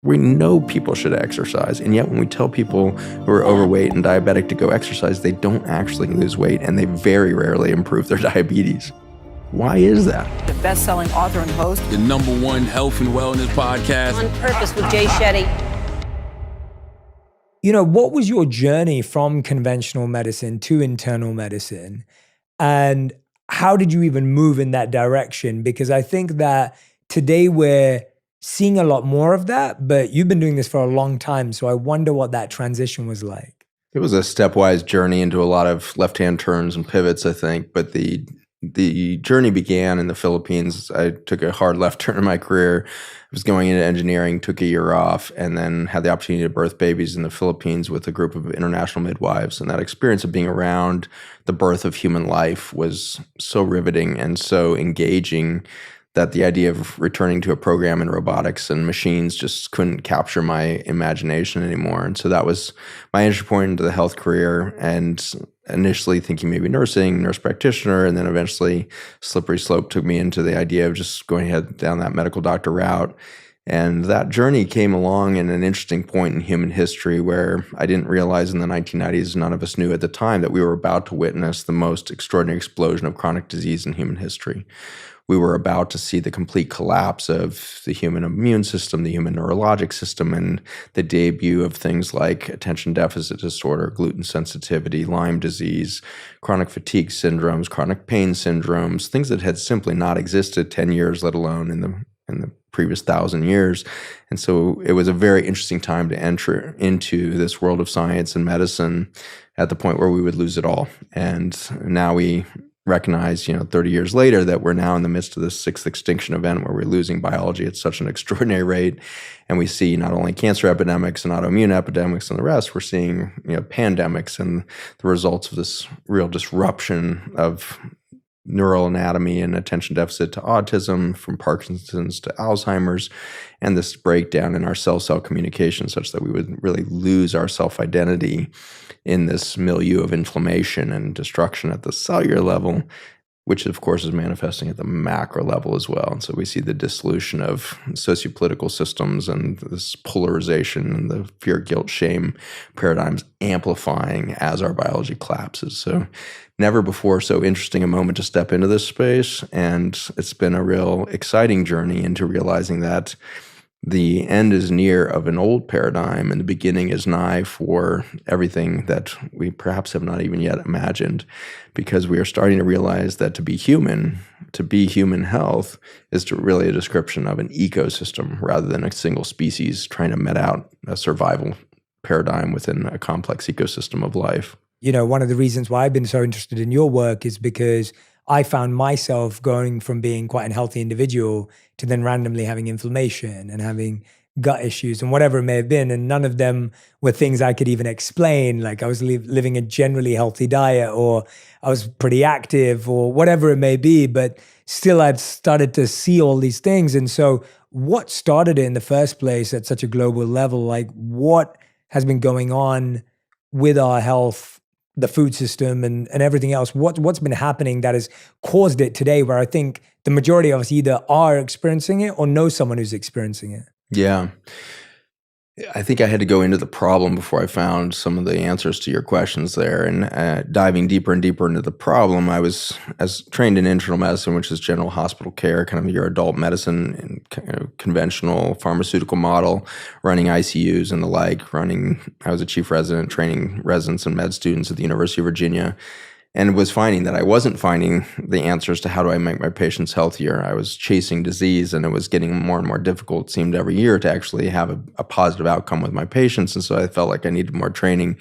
We know people should exercise, and yet when we tell people who are overweight and diabetic to go exercise, they don't actually lose weight, and they very rarely improve their diabetes. Why is that? The best-selling author and host. The #1 health and wellness podcast. On Purpose with Jay Shetty. You know, what was your journey from conventional medicine to internal medicine? And how did you even move in that direction? Because I think that today we're seeing a lot more of that, but you've been doing this for a long time. So I wonder what that transition was like. It was a stepwise journey into a lot of left-hand turns and pivots, I think. But the journey began in the Philippines. I took a hard left turn in my career. I was going into engineering, took a year off, and then had the opportunity to birth babies in the Philippines with a group of international midwives. And that experience of being around the birth of human life was so riveting and so engaging that the idea of returning to a program in robotics and machines just couldn't capture my imagination anymore. And so that was my entry point into the health career, and initially thinking maybe nursing, nurse practitioner, and then eventually slippery slope took me into the idea of just going ahead down that medical doctor route. And that journey came along in an interesting point in human history where I didn't realize in the 1990s, none of us knew at the time, that we were about to witness the most extraordinary explosion of chronic disease in human history. We were about to see the complete collapse of the human immune system, the human neurologic system, and the debut of things like attention deficit disorder, gluten sensitivity, Lyme disease, chronic fatigue syndromes, chronic pain syndromes, things that had simply not existed 10 years, let alone in the previous 1,000 years. And so it was a very interesting time to enter into this world of science and medicine at the point where we would lose it all. And now we recognize, 30 years later, that we're now in the midst of this sixth extinction event where we're losing biology at such an extraordinary rate. And we see not only cancer epidemics and autoimmune epidemics and the rest, we're seeing, pandemics and the results of this real disruption of neural anatomy and attention deficit to autism, from Parkinson's to Alzheimer's, and this breakdown in our cell-cell communication such that we would really lose our self-identity in this milieu of inflammation and destruction at the cellular level, which of course is manifesting at the macro level as well. And so we see the dissolution of sociopolitical systems and this polarization and the fear, guilt, shame paradigms amplifying as our biology collapses. So never before so interesting a moment to step into this space. And it's been a real exciting journey into realizing that the end is near of an old paradigm and the beginning is nigh for everything that we perhaps have not even yet imagined, because we are starting to realize that to be human health is really a description of an ecosystem rather than a single species trying to met out a survival paradigm within a complex ecosystem of life. One of the reasons why I've been so interested in your work is because I found myself going from being quite an healthy individual to then randomly having inflammation and having gut issues and whatever it may have been. And none of them were things I could even explain. Like I was living a generally healthy diet, or I was pretty active, or whatever it may be. But still, I'd started to see all these things. And so what started it in the first place at such a global level? Like what has been going on with our health, the food system, and everything else? What's been happening that has caused it today, where I think the majority of us either are experiencing it or know someone who's experiencing it? Yeah. I think I had to go into the problem before I found some of the answers to your questions there. And diving deeper and deeper into the problem, I was trained in internal medicine, which is general hospital care, kind of your adult medicine and conventional pharmaceutical model, running ICUs and the like. I was a chief resident training residents and med students at the University of Virginia, and was finding that I wasn't finding the answers to how do I make my patients healthier. I was chasing disease, and it was getting more and more difficult, it seemed, every year to actually have a positive outcome with my patients. And so I felt like I needed more training.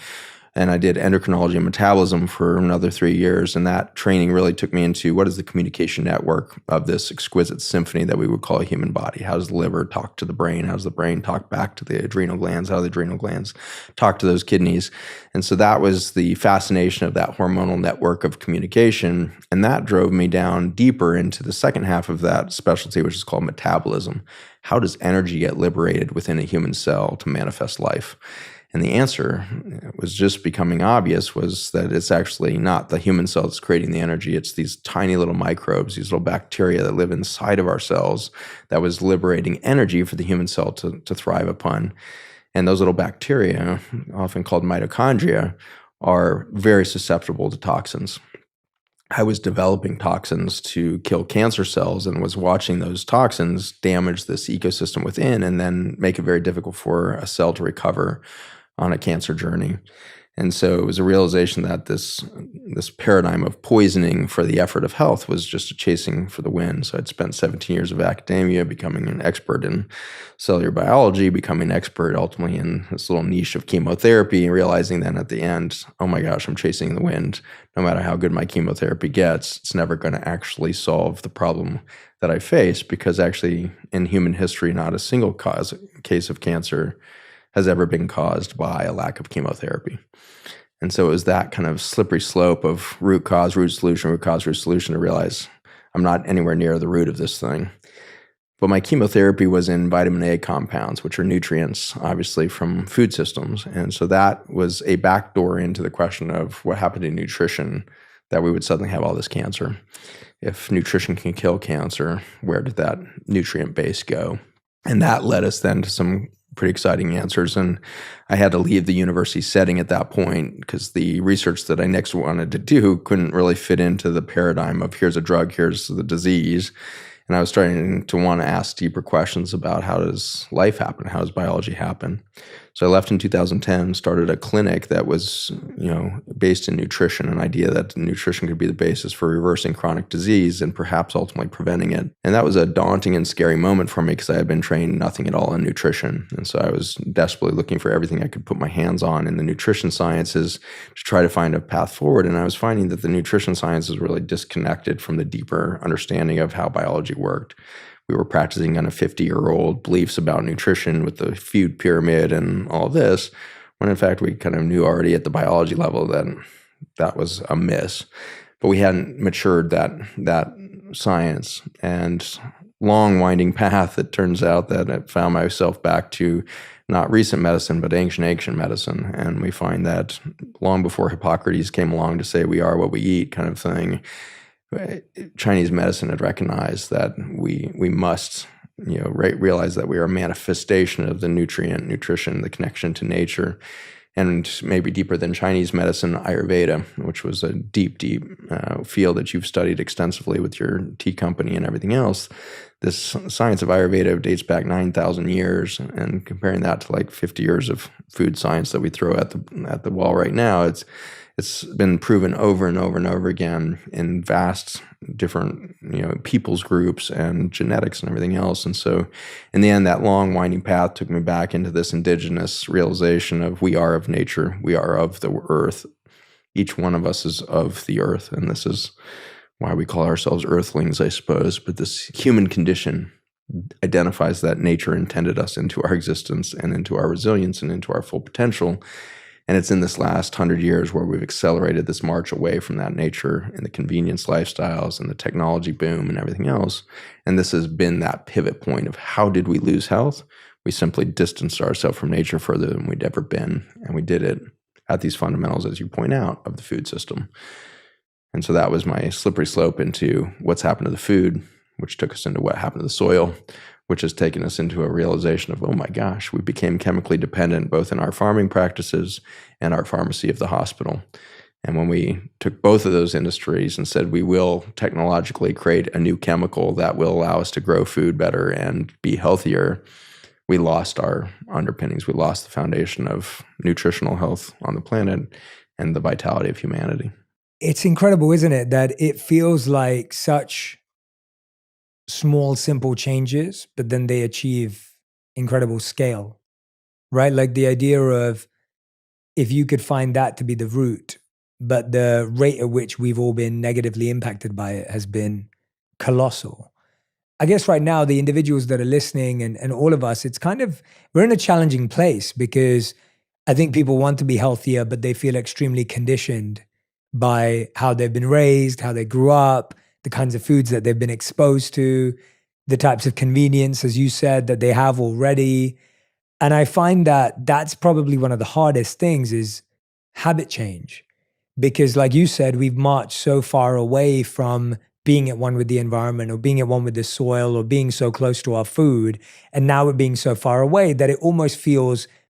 And I did endocrinology and metabolism for another 3 years. And that training really took me into what is the communication network of this exquisite symphony that we would call a human body. How does the liver talk to the brain? How does the brain talk back to the adrenal glands? How do the adrenal glands talk to those kidneys? And so that was the fascination of that hormonal network of communication. And that drove me down deeper into the second half of that specialty, which is called metabolism. How does energy get liberated within a human cell to manifest life? And the answer was just becoming obvious, was that it's actually not the human cell that's creating the energy. It's these tiny little microbes, these little bacteria that live inside of our cells that was liberating energy for the human cell to thrive upon. And those little bacteria, often called mitochondria, are very susceptible to toxins. I was developing toxins to kill cancer cells and was watching those toxins damage this ecosystem within and then make it very difficult for a cell to recover on a cancer journey. And so it was a realization that this paradigm of poisoning for the effort of health was just a chasing for the wind. So I'd spent 17 years of academia becoming an expert in cellular biology, becoming an expert ultimately in this little niche of chemotherapy, and realizing then at the end, oh my gosh, I'm chasing the wind. No matter how good my chemotherapy gets, it's never going to actually solve the problem that I face, because actually in human history, not a single case of cancer has ever been caused by a lack of chemotherapy. And so it was that kind of slippery slope of root cause, root solution, root cause, root solution to realize I'm not anywhere near the root of this thing. But my chemotherapy was in vitamin A compounds, which are nutrients, obviously, from food systems. And so that was a backdoor into the question of what happened to nutrition, that we would suddenly have all this cancer. If nutrition can kill cancer, where did that nutrient base go? And that led us then to some pretty exciting answers. And I had to leave the university setting at that point because the research that I next wanted to do couldn't really fit into the paradigm of here's a drug, here's the disease. And I was starting to want to ask deeper questions about how does life happen? How does biology happen? So I left in 2010, started a clinic that was, based in nutrition, an idea that nutrition could be the basis for reversing chronic disease and perhaps ultimately preventing it. And that was a daunting and scary moment for me because I had been trained nothing at all in nutrition. And so I was desperately looking for everything I could put my hands on in the nutrition sciences to try to find a path forward. And I was finding that the nutrition science is really disconnected from the deeper understanding of how biology worked. We were practicing kind of 50-year-old beliefs about nutrition with the food pyramid and all this, when in fact we kind of knew already at the biology level that that was a miss. But we hadn't matured that science. And long winding path, it turns out that I found myself back to not recent medicine, but ancient medicine. And we find that long before Hippocrates came along to say we are what we eat kind of thing, Chinese medicine had recognized that we must, realize that we are a manifestation of the nutrition, the connection to nature, and maybe deeper than Chinese medicine, Ayurveda, which was a deep field that you've studied extensively with your tea company and everything else. This science of Ayurveda dates back 9,000 years, and comparing that to like 50 years of food science that we throw at the wall right now, it's been proven over and over and over again in vast different, people's groups and genetics and everything else. And so in the end, that long winding path took me back into this indigenous realization of we are of nature. We are of the earth. Each one of us is of the earth. And this is why we call ourselves earthlings, I suppose. But this human condition identifies that nature intended us into our existence and into our resilience and into our full potential. And it's in this last 100 years where we've accelerated this march away from that nature and the convenience lifestyles and the technology boom and everything else. And this has been that pivot point of how did we lose health? We simply distanced ourselves from nature further than we'd ever been. And we did it at these fundamentals, as you point out, of the food system. And so that was my slippery slope into what's happened to the food, which took us into what happened to the soil, which has taken us into a realization of, oh my gosh, we became chemically dependent both in our farming practices and our pharmacy of the hospital. And when we took both of those industries and said we will technologically create a new chemical that will allow us to grow food better and be healthier, we lost our underpinnings. We lost the foundation of nutritional health on the planet and the vitality of humanity. It's incredible, isn't it, that it feels like such small, simple changes, but then they achieve incredible scale, right? Like the idea of if you could find that to be the root, but the rate at which we've all been negatively impacted by it has been colossal. I guess right now, the individuals that are listening and all of us, it's kind of, we're in a challenging place because I think people want to be healthier, but they feel extremely conditioned by how they've been raised, how they grew up, the kinds of foods that they've been exposed to, the types of convenience, as you said, that they have already. And I find that that's probably one of the hardest things is habit change. Because like you said, we've marched so far away from being at one with the environment or being at one with the soil or being so close to our food. And now we're being so far away that it almost feels